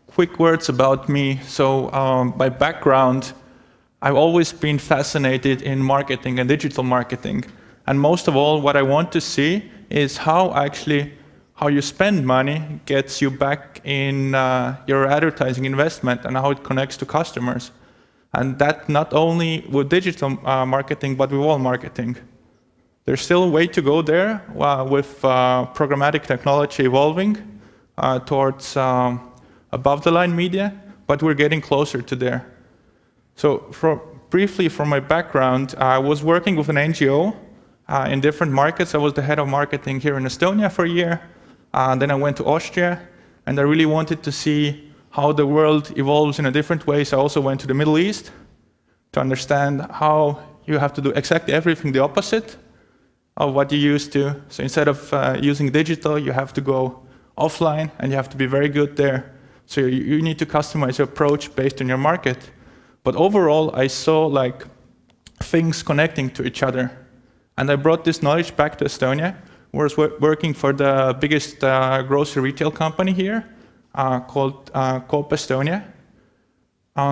Quick words about me. By background, I've always been fascinated in marketing and digital marketing. And most of all, what I want to see is how you spend money gets you back in your advertising investment and how it connects to customers. And that not only with digital marketing, but with all marketing. There's still a way to go there with programmatic technology evolving towards above-the-line media, but we're getting closer to there. So briefly from my background, I was working with an NGO in different markets. I was the head of marketing here in Estonia for a year. Then I went to Austria, and I really wanted to see how the world evolves in a different way. So I also went to the Middle East to understand how you have to do exactly everything the opposite of what you used to. So instead of using digital, you have to go offline, and you have to be very good there. So you need to customize your approach based on your market. But overall, I saw like things connecting to each other. And I brought this knowledge back to Estonia. I was working for the biggest grocery retail company here called Coop Estonia.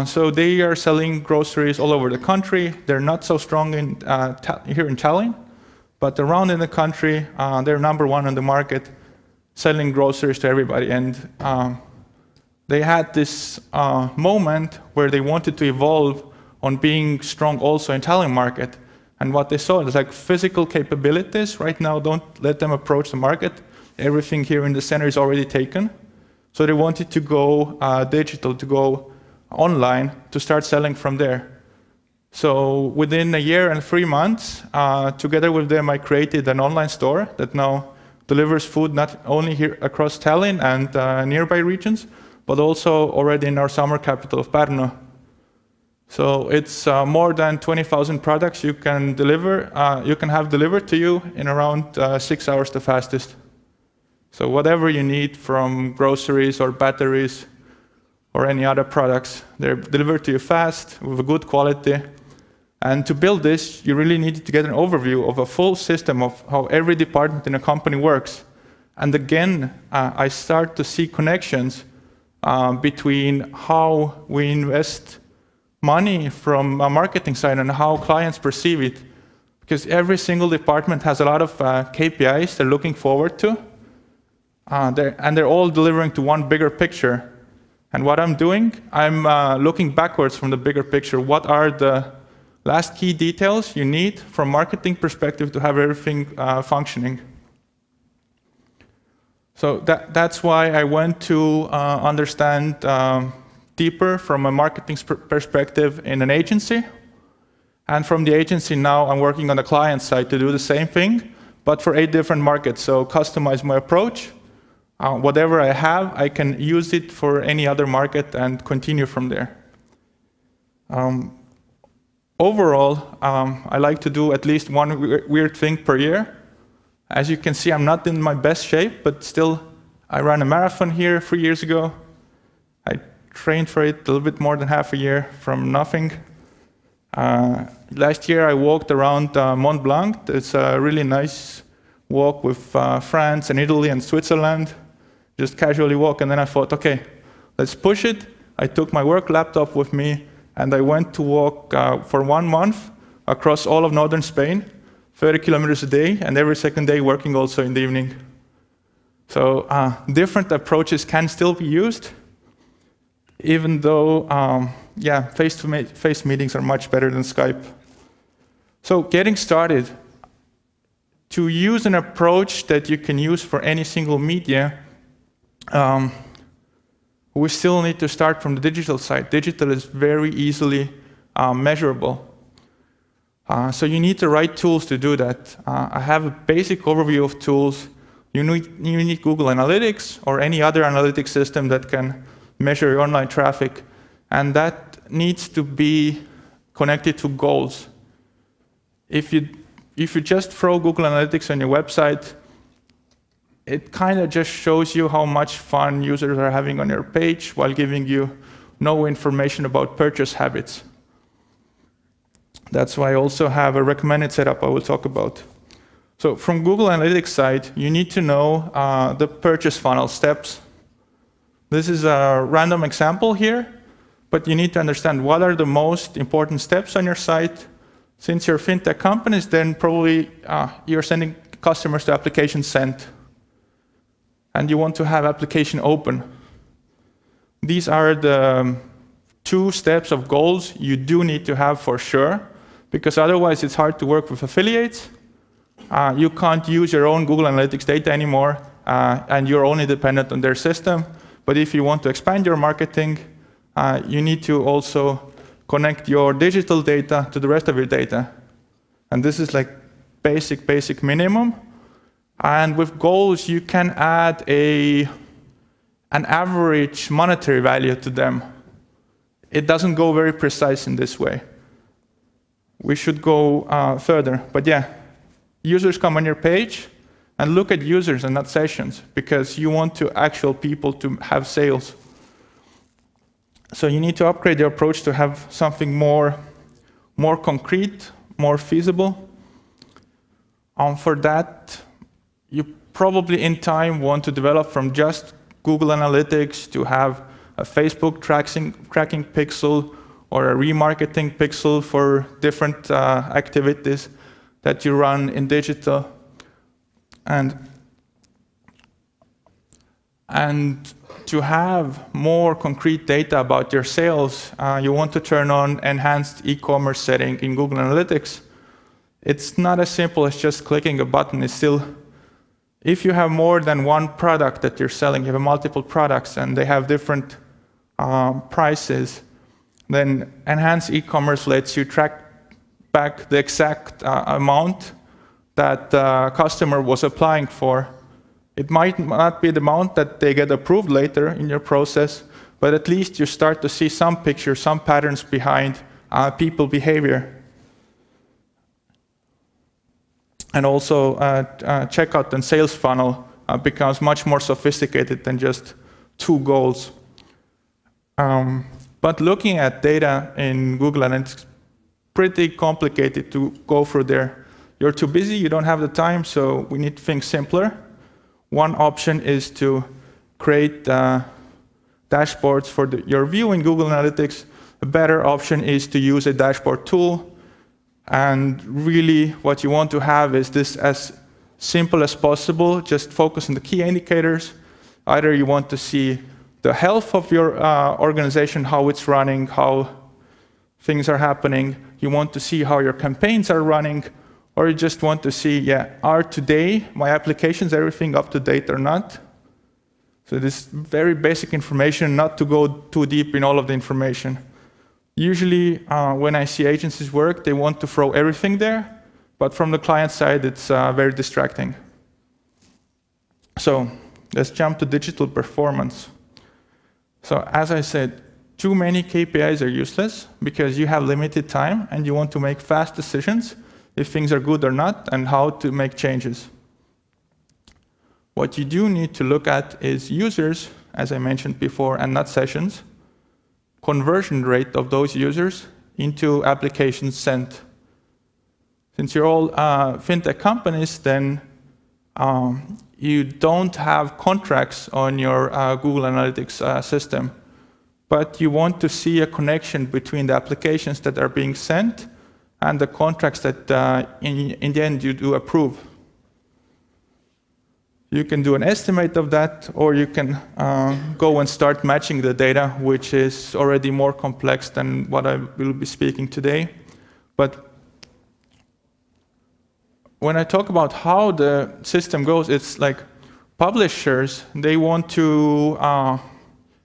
So they are selling groceries all over the country. They're not so strong here in Tallinn, but around in the country, they're #1 on the market, selling groceries to everybody. And they had this moment where they wanted to evolve on being strong also in Tallinn market. And what they saw is like physical capabilities. Right now, don't let them approach the market. Everything here in the center is already taken. So they wanted to go digital, to go online, to start selling from there. So within a year and 3 months, together with them, I created an online store that now delivers food not only here across Tallinn and nearby regions, but also already in our summer capital of Pärnu. So it's more than 20,000 products you can have delivered to you in around 6 hours the fastest. So whatever you need from groceries or batteries or any other products, they're delivered to you fast with a good quality. And to build this, you really need to get an overview of a full system of how every department in a company works. And again, I start to see connections between how we invest money from a marketing side and how clients perceive it. Because every single department has a lot of KPIs they're looking forward to. And they're all delivering to one bigger picture. And what I'm doing, I'm looking backwards from the bigger picture. What are the last key details you need from marketing perspective to have everything functioning? So that's why I went to understand deeper from a marketing perspective in an agency. And from the agency now, I'm working on the client side to do the same thing, but for 8 different markets. So customize my approach. Whatever I have, I can use it for any other market and continue from there. Overall, I like to do at least one weird thing per year. As you can see, I'm not in my best shape, but still, I ran a marathon here 3 years ago. I trained for it a little bit more than half a year from nothing. Last year, I walked around Mont Blanc. It's a really nice walk with France and Italy and Switzerland. Just casually walk, and then I thought, okay, let's push it. I took my work laptop with me, and I went to walk for 1 month across all of northern Spain, 30 kilometers a day, and every second day working also in the evening. So different approaches can still be used, even though, face-to-face meetings are much better than Skype. So getting started, to use an approach that you can use for any single media, we still need to start from the digital side. Digital is very easily measurable. So you need the right tools to do that. I have a basic overview of tools. You need Google Analytics or any other analytics system that can measure your online traffic. And that needs to be connected to goals. If you just throw Google Analytics on your website, it kind of just shows you how much fun users are having on your page while giving you no information about purchase habits. That's why I also have a recommended setup I will talk about. So from Google Analytics side, you need to know the purchase funnel steps. This is a random example here, but you need to understand what are the most important steps on your site. Since you're fintech companies, then probably you're sending customers to application sent, and you want to have application open. These are the 2 steps of goals you do need to have for sure, because otherwise it's hard to work with affiliates. You can't use your own Google Analytics data anymore, and you're only dependent on their system. But if you want to expand your marketing, you need to also connect your digital data to the rest of your data. And this is like basic minimum. And with goals, you can add an average monetary value to them. It doesn't go very precise in this way. We should go further. But yeah, users come on your page and look at users and not sessions, because you want actual people to have sales. So you need to upgrade your approach to have something more concrete, more feasible. For that, you probably in time want to develop from just Google Analytics to have a Facebook tracking pixel or a remarketing pixel for different activities that you run in digital. And to have more concrete data about your sales, you want to turn on enhanced e-commerce setting in Google Analytics. It's not as simple as just clicking a button. It's still, if you have more than one product that you're selling, you have multiple products and they have different prices, then enhanced e-commerce lets you track back the exact amount that the customer was applying for. It might not be the amount that they get approved later in your process, but at least you start to see some pictures, some patterns behind people behavior. And also checkout and sales funnel becomes much more sophisticated than just 2 goals. But looking at data in Google Analytics, pretty complicated to go through there. You're too busy, you don't have the time, so we need to think simpler. One option is to create dashboards for your view in Google Analytics. A better option is to use a dashboard tool. And really what you want to have is this as simple as possible. Just focus on the key indicators. Either you want to see the health of your organization, how it's running, how things are happening. You want to see how your campaigns are running, or you just want to see, yeah, are today my applications, everything up to date or not? So this very basic information, not to go too deep in all of the information. Usually when I see agencies work, they want to throw everything there, but from the client side, it's very distracting. So let's jump to digital performance. So as I said, too many KPIs are useless because you have limited time and you want to make fast decisions if things are good or not and how to make changes. What you do need to look at is users, as I mentioned before, and not sessions, conversion rate of those users into applications sent. Since you're all fintech companies, then you don't have contracts on your Google Analytics system, but you want to see a connection between the applications that are being sent and the contracts that in the end you do approve. You can do an estimate of that, or you can go and start matching the data, which is already more complex than what I will be speaking today. But when I talk about how the system goes, it's like publishers, they want to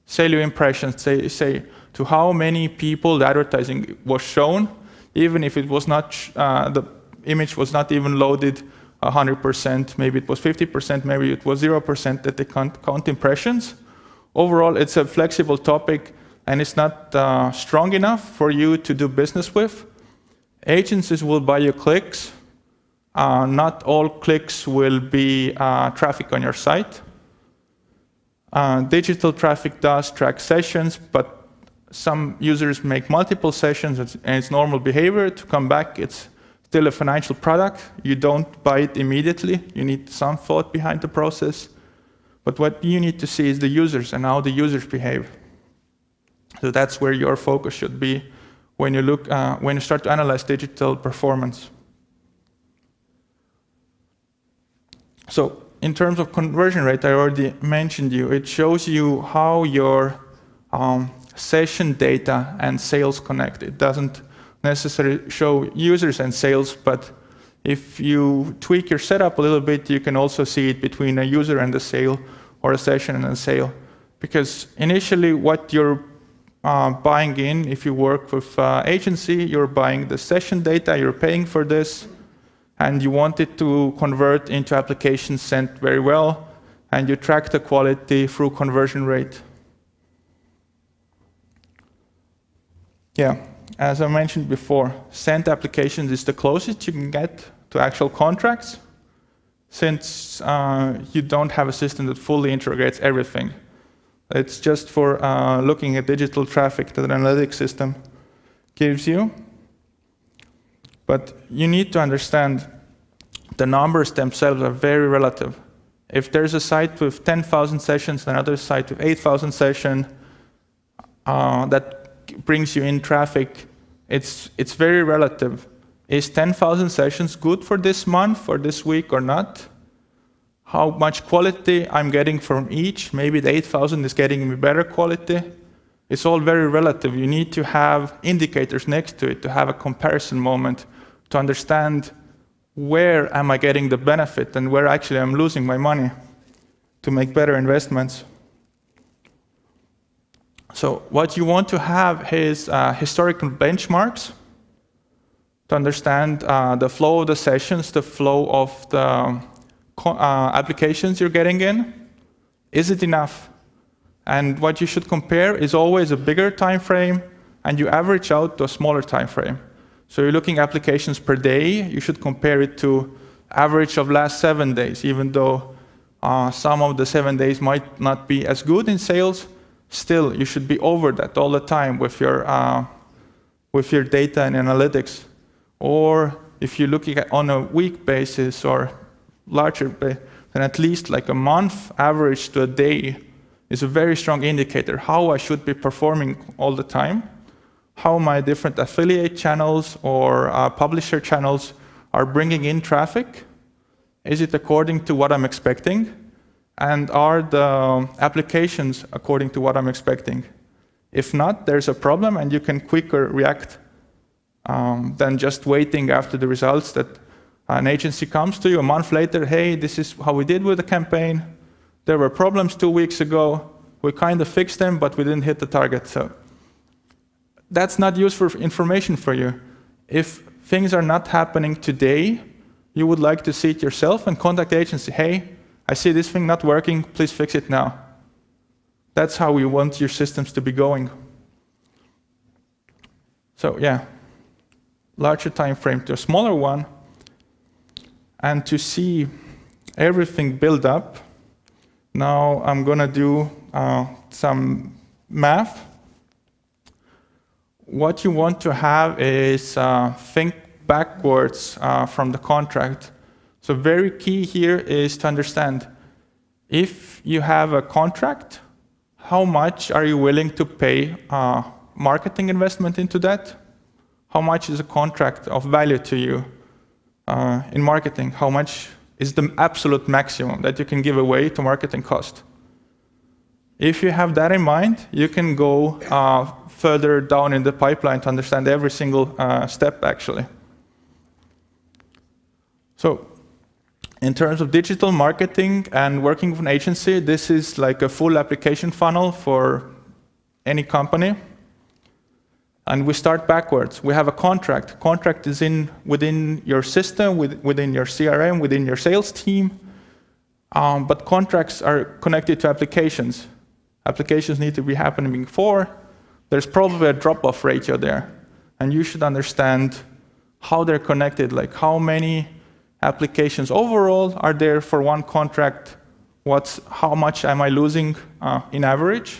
sell you impressions. They say to how many people the advertising was shown, even if it was not, the image was not even loaded 100%, maybe it was 50%, maybe it was 0% that they count impressions. Overall, it's a flexible topic and it's not strong enough for you to do business with. Agencies will buy you clicks. Not all clicks will be traffic on your site. Digital traffic does track sessions, but some users make multiple sessions and it's normal behavior to come back. It's still a financial product. You don't buy it immediately. You need some thought behind the process. But what you need to see is the users and how the users behave. So that's where your focus should be when you look, when you start to analyze digital performance. So in terms of conversion rate, I already mentioned you. It shows you how your session data and sales connect. It doesn't necessarily show users and sales, but if you tweak your setup a little bit, you can also see it between a user and a sale, or a session and a sale. Because initially what you're buying in, if you work with agency, you're buying the session data, you're paying for this, and you want it to convert into applications sent very well, and you track the quality through conversion rate. Yeah, as I mentioned before, sent applications is the closest you can get to actual contracts, since you don't have a system that fully integrates everything. It's just for looking at digital traffic that an analytics system gives you. But you need to understand the numbers themselves are very relative. If there's a site with 10,000 sessions, another site with 8,000 sessions, that brings you in traffic, it's very relative. Is 10,000 sessions good for this month, for this week, or not? How much quality I'm getting from each? Maybe the 8,000 is getting me better quality. It's all very relative. You need to have indicators next to it to have a comparison moment to understand where am I getting the benefit and where actually I'm losing my money to make better investments. So what you want to have is historical benchmarks to understand the flow of the sessions, the flow of the applications you're getting in. Is it enough? And what you should compare is always a bigger time frame, and you average out to a smaller time frame. So you're looking applications per day, you should compare it to average of last 7 days, even though some of the 7 days might not be as good in sales. Still, you should be over that all the time with your data and analytics. Or if you're looking at on a week basis or larger, then at least like a month average to a day is a very strong indicator how I should be performing all the time, how my different affiliate channels or publisher channels are bringing in traffic. Is it according to what I'm expecting? And are the applications according to what I'm expecting? If not, there's a problem, and you can quicker react than just waiting after the results that an agency comes to you a month later. Hey, this is how we did with the campaign. There were problems 2 weeks ago. We kind of fixed them, but we didn't hit the target. So that's not useful information for you. If things are not happening today, you would like to see it yourself and contact the agency. Hey, I see this thing not working, please fix it now. That's how you want your systems to be going. So yeah, larger time frame to a smaller one, and to see everything build up. Now I'm gonna do some math. What you want to have is think backwards from the contract. So very key here is to understand, if you have a contract, how much are you willing to pay marketing investment into that? How much is a contract of value to you in marketing? How much is the absolute maximum that you can give away to marketing cost? If you have that in mind, you can go further down in the pipeline to understand every single step, actually. So in terms of digital marketing and working with an agency, this is like a full application funnel for any company. And we start backwards. We have a contract. Contract is within your system, within your CRM, within your sales team. But contracts are connected to applications. Applications need to be happening before. There's probably a drop-off ratio there. And you should understand how they're connected, like how many applications overall are there for one contract, how much am I losing in average?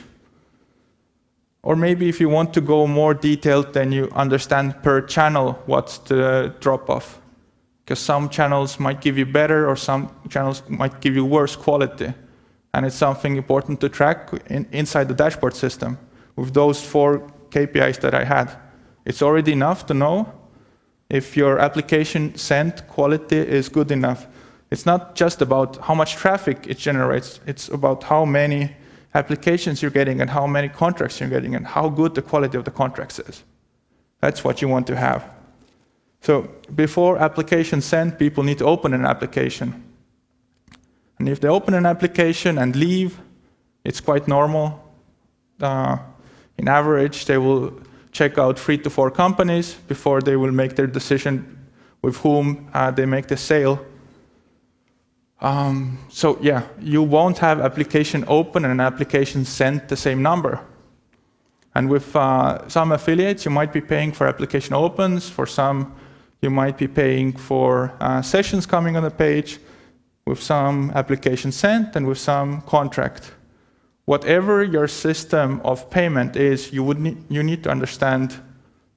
Or maybe if you want to go more detailed, then you understand per channel what's the drop-off. Because some channels might give you better, or some channels might give you worse quality. And it's something important to track inside the dashboard system. With those 4 KPIs that I had, it's already enough to know if your application sent quality is good enough. It's not just about how much traffic it generates, it's about how many applications you're getting and how many contracts you're getting and how good the quality of the contracts is. That's what you want to have. So before application send, people need to open an application. And if they open an application and leave, it's quite normal. In average, they will check out 3 to 4 companies before they will make their decision with whom they make the sale. So yeah, you won't have application open and application sent the same number. And with some affiliates, you might be paying for application opens. For some, you might be paying for sessions coming on the page. With some application sent and with some contract. Whatever your system of payment is, you need to understand,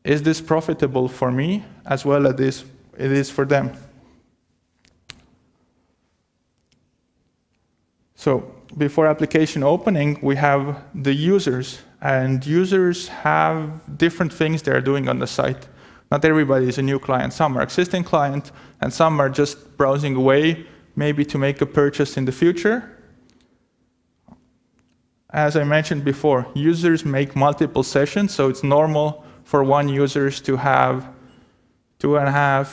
is this profitable for me as well as it is for them? So before application opening, we have the users, and users have different things they're doing on the site. Not everybody is a new client. Some are existing client, and some are just browsing away, maybe to make a purchase in the future. As I mentioned before, users make multiple sessions, so it's normal for one user to have 2.5,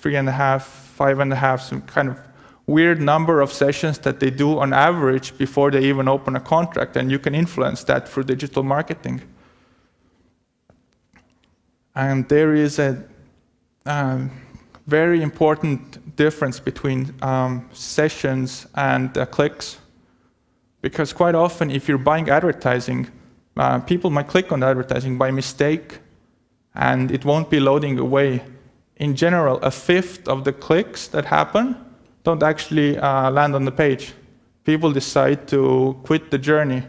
3.5, 5.5, some kind of weird number of sessions that they do on average before they even open a contract, and you can influence that through digital marketing. And there is a very important difference between sessions and clicks. Because quite often, if you're buying advertising, people might click on the advertising by mistake, and it won't be loading away. In general, 1/5 of the clicks that happen don't actually land on the page. People decide to quit the journey.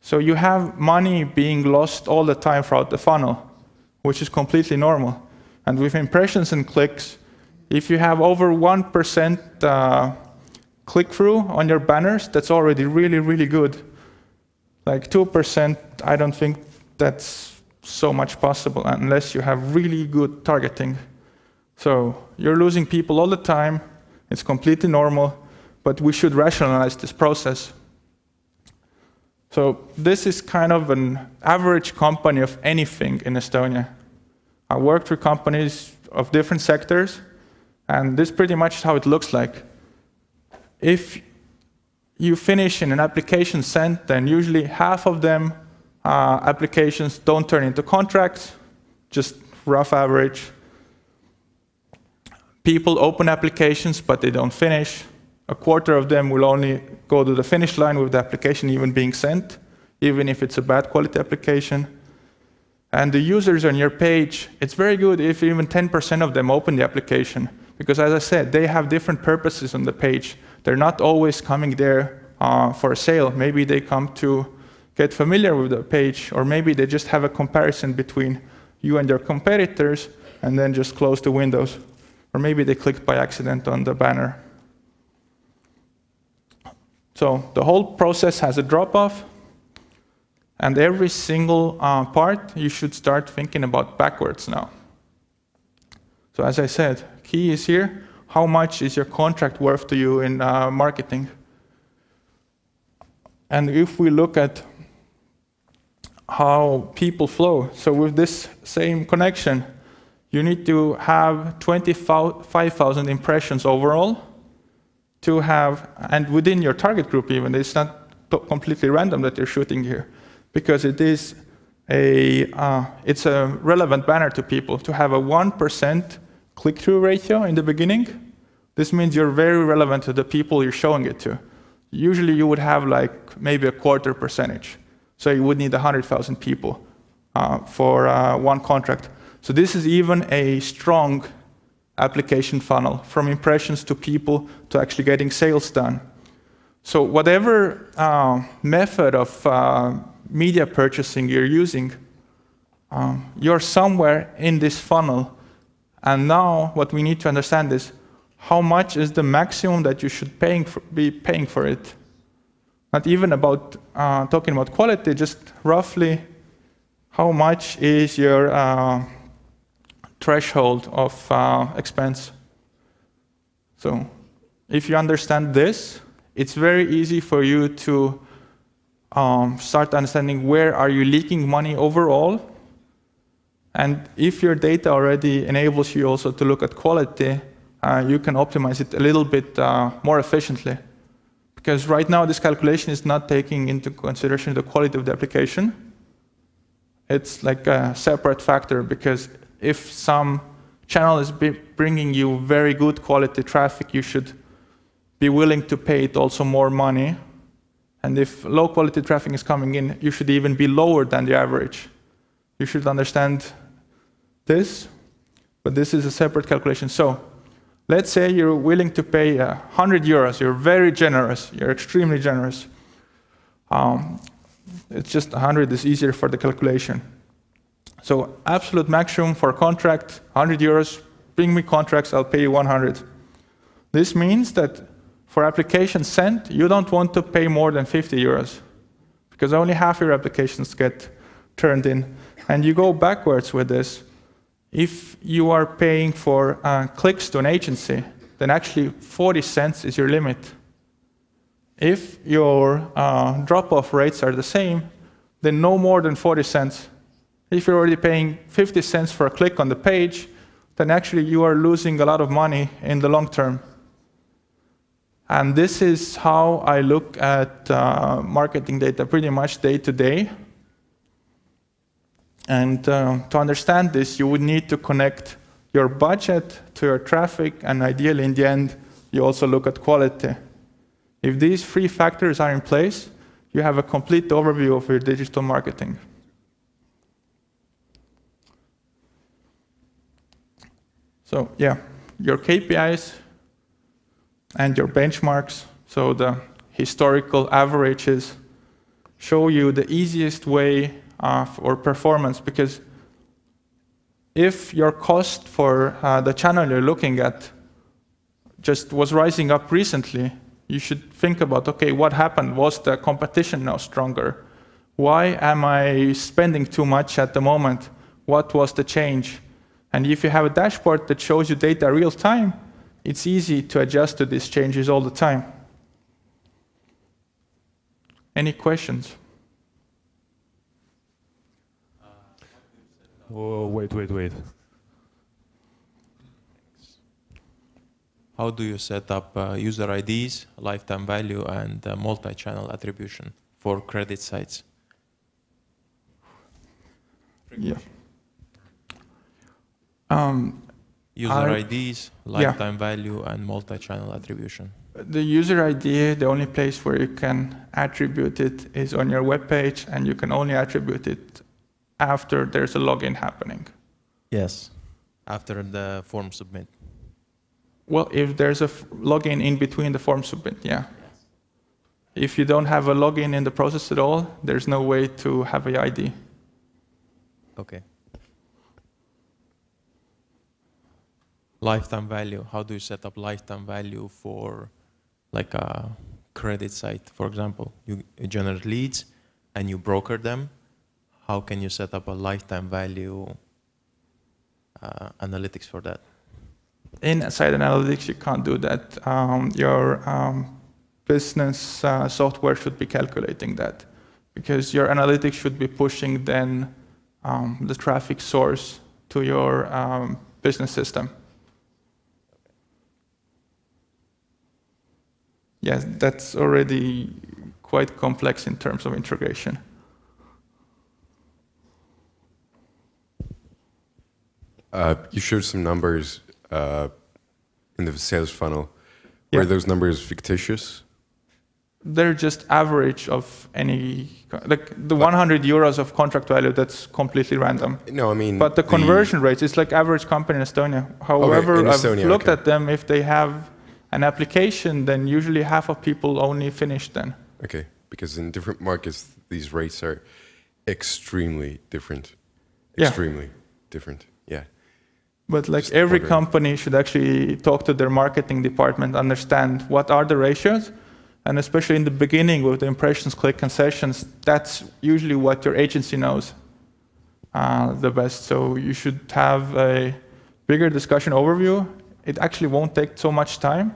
So you have money being lost all the time throughout the funnel, which is completely normal. And with impressions and clicks, if you have over 1% click-through on your banners, that's already really, really good. Like 2%, I don't think that's so much possible unless you have really good targeting. So you're losing people all the time. It's completely normal, but we should rationalize this process. So this is kind of an average company of anything in Estonia. I worked with companies of different sectors, and this is pretty much how it looks like. If you finish in an application sent, then usually half of them applications don't turn into contracts, just rough average. People open applications, but they don't finish. 1/4 of them will only go to the finish line with the application even being sent, even if it's a bad quality application. And the users on your page, it's very good if even 10% of them open the application, because as I said, they have different purposes on the page. They're not always coming there for a sale. Maybe they come to get familiar with the page, or maybe they just have a comparison between you and your competitors and then just close the windows. Or maybe they clicked by accident on the banner. So the whole process has a drop-off, and every single part you should start thinking about backwards now. So as I said, key is here, how much is your contract worth to you in marketing? And if we look at how people flow, so with this same connection, you need to have 25,000 impressions overall to have, and within your target group even, it's not completely random that you're shooting here, because it is it's a relevant banner to people. To have a 1% click-through ratio in the beginning, this means you're very relevant to the people you're showing it to. Usually you would have like maybe 1/4 percentage. So you would need 100,000 people for one contract. So this is even a strong application funnel, from impressions to people to actually getting sales done. So whatever method of media purchasing you're using, you're somewhere in this funnel. And now what we need to understand is how much is the maximum that you should be paying for it. Not even about talking about quality, just roughly how much is your threshold of expense. So if you understand this, it's very easy for you to start understanding where are you leaking money overall. And if your data already enables you also to look at quality, you can optimize it a little bit more efficiently. Because right now this calculation is not taking into consideration the quality of the application. It's like a separate factor, because if some channel is bringing you very good quality traffic, you should be willing to pay it also more money. And if low quality traffic is coming in, you should even be lower than the average. You should understand this, but this is a separate calculation. So let's say you're willing to pay 100 euros. You're very generous. You're extremely generous. It's just 100 is easier for the calculation. So absolute maximum for a contract, 100 euros. Bring me contracts, I'll pay you 100. This means that for applications sent, you don't want to pay more than 50 euros, because only half your applications get turned in. And you go backwards with this. If you are paying for clicks to an agency, then actually 40 cents is your limit. If your drop-off rates are the same, then no more than 40 cents. If you're already paying 50 cents for a click on the page, then actually you are losing a lot of money in the long term. And this is how I look at marketing data pretty much day to day. And to understand this, you would need to connect your budget to your traffic, and ideally in the end, you also look at quality. If these three factors are in place, you have a complete overview of your digital marketing. So yeah, your KPIs and your benchmarks, so the historical averages, show you the easiest way for performance, because if your cost for the channel you're looking at just was rising up recently, you should think about, okay, what happened? Was the competition now stronger? Why am I spending too much at the moment? What was the change? And if you have a dashboard that shows you data real time, it's easy to adjust to these changes all the time. Any questions? Oh, wait. How do you set up user IDs, lifetime value, and multi-channel attribution for credit sites? Yeah. User IDs, lifetime value, and multi-channel attribution. The user ID, the only place where you can attribute it is on your web page, and you can only attribute it after there's a login happening. Yes, after the form submit. Well, if there's a login in between the form submit, yeah. If you don't have a login in the process at all, there's no way to have an ID. Okay. Lifetime value. How do you set up lifetime value for like a credit site, for example? You generate leads and you broker them. How can you set up a lifetime value analytics for that? Inside analytics, you can't do that. Your business software should be calculating that, because your analytics should be pushing then the traffic source to your business system. Yes, that's already quite complex in terms of integration. You showed some numbers in the sales funnel. Were those numbers fictitious? They're just average of any, like the 100 euros of contract value, that's completely random. No, I mean... But the conversion rates, it's like average company in Estonia. However, okay, I've looked at them, if they have an application, then usually half of people only finish then. Okay, because in different markets, these rates are extremely different. Yeah. Extremely different. Yeah. But like Just every wondering. company should actually talk to their marketing department, understand what are the ratios, and especially in the beginning with the impressions, click, and sessions, that's usually what your agency knows the best. So you should have a bigger discussion overview. It actually won't take so much time,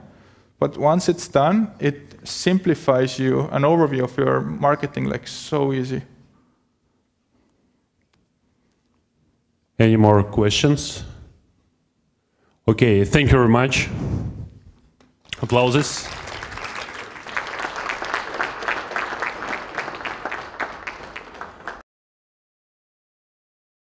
but once it's done, it simplifies you an overview of your marketing like so easy. Any more questions? Okay, thank you very much. Applauses.